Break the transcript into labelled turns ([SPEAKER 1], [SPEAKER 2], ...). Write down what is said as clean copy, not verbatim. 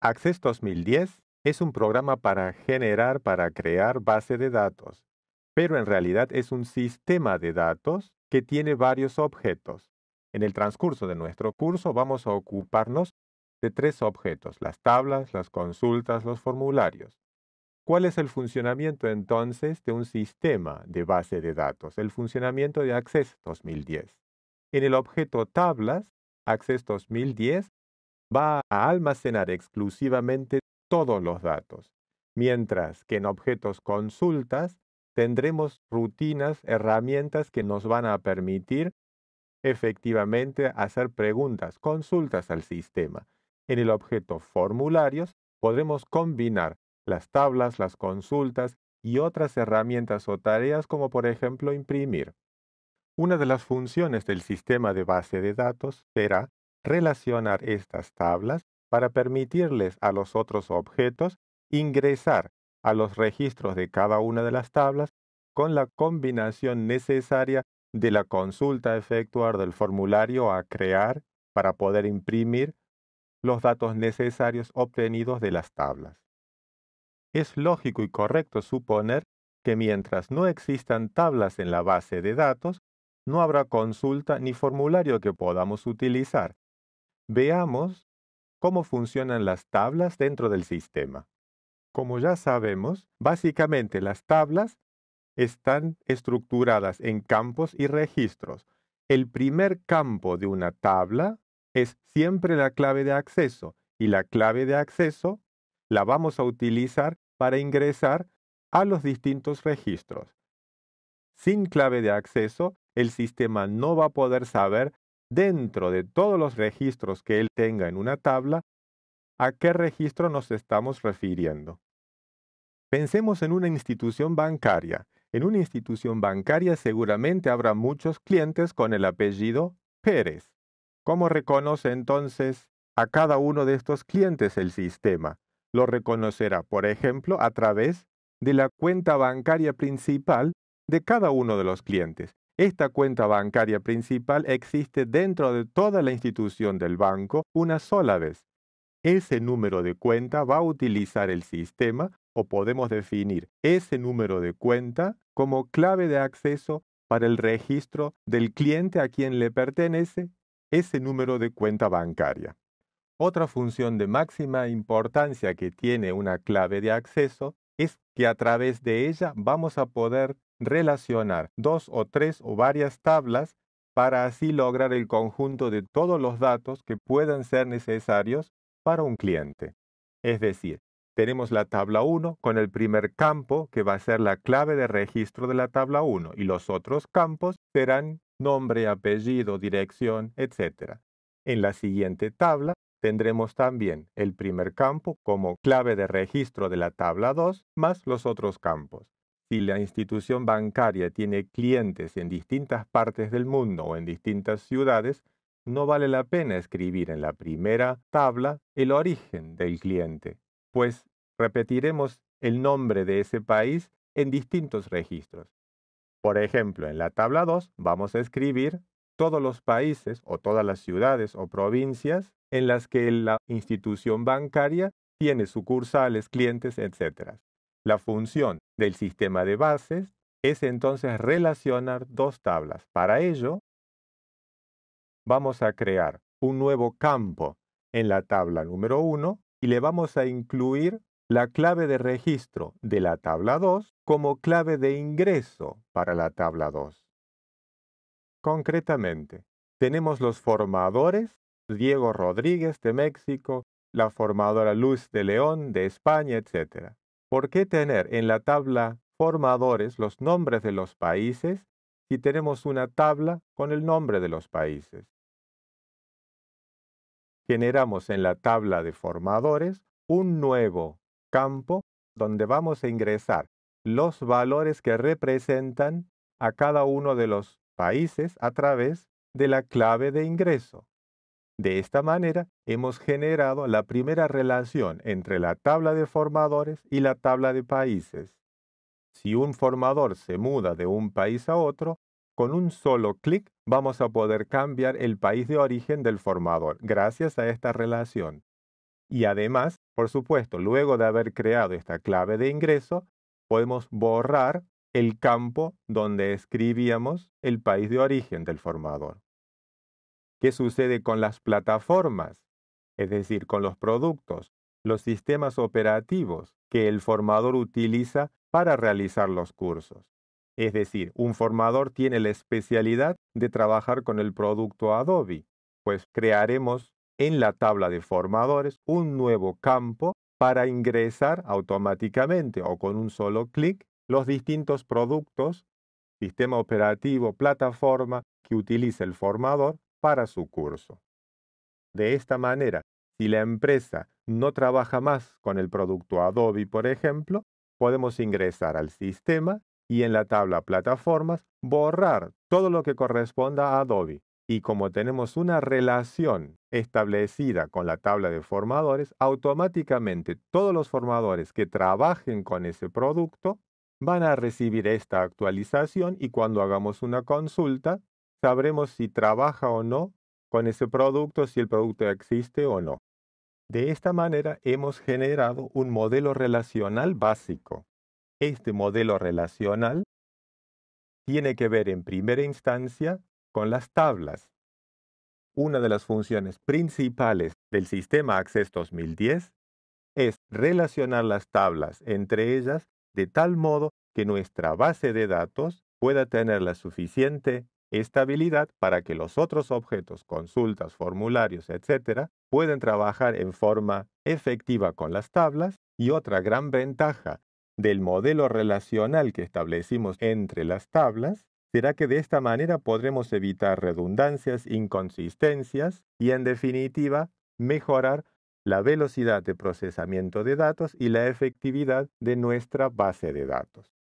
[SPEAKER 1] Access 2010 es un programa para crear base de datos, pero en realidad es un sistema de datos que tiene varios objetos. En el transcurso de nuestro curso vamos a ocuparnos de tres objetos: las tablas, las consultas, los formularios. ¿Cuál es el funcionamiento entonces de un sistema de base de datos? El funcionamiento de Access 2010. En el objeto tablas, Access 2010 va a almacenar exclusivamente todos los datos, mientras que en objetos consultas tendremos rutinas, herramientas que nos van a permitir efectivamente hacer preguntas, consultas al sistema. En el objeto formularios podremos combinar las tablas, las consultas y otras herramientas o tareas como por ejemplo imprimir. Una de las funciones del sistema de base de datos será relacionar estas tablas para permitirles a los otros objetos ingresar a los registros de cada una de las tablas con la combinación necesaria de la consulta a efectuar, del formulario a crear para poder imprimir los datos necesarios obtenidos de las tablas. Es lógico y correcto suponer que mientras no existan tablas en la base de datos, no habrá consulta ni formulario que podamos utilizar. Veamos cómo funcionan las tablas dentro del sistema. Como ya sabemos, básicamente las tablas están estructuradas en campos y registros. El primer campo de una tabla es siempre la clave de acceso, y la clave de acceso la vamos a utilizar para ingresar a los distintos registros. Sin clave de acceso, el sistema no va a poder saber, dentro de todos los registros que él tenga en una tabla, a qué registro nos estamos refiriendo. Pensemos en una institución bancaria. En una institución bancaria seguramente habrá muchos clientes con el apellido Pérez. ¿Cómo reconoce entonces a cada uno de estos clientes el sistema? Lo reconocerá, por ejemplo, a través de la cuenta bancaria principal de cada uno de los clientes. Esta cuenta bancaria principal existe dentro de toda la institución del banco una sola vez. Ese número de cuenta va a utilizar el sistema, o podemos definir ese número de cuenta como clave de acceso para el registro del cliente a quien le pertenece ese número de cuenta bancaria. Otra función de máxima importancia que tiene una clave de acceso es que a través de ella vamos a poder relacionar dos o tres o varias tablas para así lograr el conjunto de todos los datos que puedan ser necesarios para un cliente. Es decir, tenemos la tabla 1 con el primer campo que va a ser la clave de registro de la tabla 1, y los otros campos serán nombre, apellido, dirección, etc. En la siguiente tabla tendremos también el primer campo como clave de registro de la tabla 2 más los otros campos. Si la institución bancaria tiene clientes en distintas partes del mundo o en distintas ciudades, no vale la pena escribir en la primera tabla el origen del cliente, pues repetiremos el nombre de ese país en distintos registros. Por ejemplo, en la tabla 2 vamos a escribir todos los países o todas las ciudades o provincias en las que la institución bancaria tiene sucursales, clientes, etc. La función del sistema de bases es entonces relacionar dos tablas. Para ello, vamos a crear un nuevo campo en la tabla número 1 y le vamos a incluir la clave de registro de la tabla 2 como clave de ingreso para la tabla 2. Concretamente, tenemos los formadores: Diego Rodríguez de México, la formadora Luz de León de España, etc. ¿Por qué tener en la tabla formadores los nombres de los países si tenemos una tabla con el nombre de los países? Generamos en la tabla de formadores un nuevo campo donde vamos a ingresar los valores que representan a cada uno de los países a través de la clave de ingreso. De esta manera, hemos generado la primera relación entre la tabla de formadores y la tabla de países. Si un formador se muda de un país a otro, con un solo clic vamos a poder cambiar el país de origen del formador gracias a esta relación. Y además, por supuesto, luego de haber creado esta clave de ingreso, podemos borrar el campo donde escribíamos el país de origen del formador. ¿Qué sucede con las plataformas? Es decir, con los productos, los sistemas operativos que el formador utiliza para realizar los cursos. Es decir, un formador tiene la especialidad de trabajar con el producto Adobe, pues crearemos en la tabla de formadores un nuevo campo para ingresar automáticamente o con un solo clic los distintos productos, sistema operativo, plataforma que utiliza el formador para su curso. De esta manera, si la empresa no trabaja más con el producto Adobe, por ejemplo, podemos ingresar al sistema y en la tabla plataformas borrar todo lo que corresponda a Adobe. Y como tenemos una relación establecida con la tabla de formadores, automáticamente todos los formadores que trabajen con ese producto van a recibir esta actualización y cuando hagamos una consulta, sabremos si trabaja o no con ese producto, si el producto existe o no. De esta manera hemos generado un modelo relacional básico. Este modelo relacional tiene que ver en primera instancia con las tablas. Una de las funciones principales del sistema Access 2010 es relacionar las tablas entre ellas de tal modo que nuestra base de datos pueda tener la suficiente estabilidad para que los otros objetos, consultas, formularios, etcétera, puedan trabajar en forma efectiva con las tablas. Y otra gran ventaja del modelo relacional que establecimos entre las tablas será que de esta manera podremos evitar redundancias, inconsistencias y, en definitiva, mejorar la velocidad de procesamiento de datos y la efectividad de nuestra base de datos.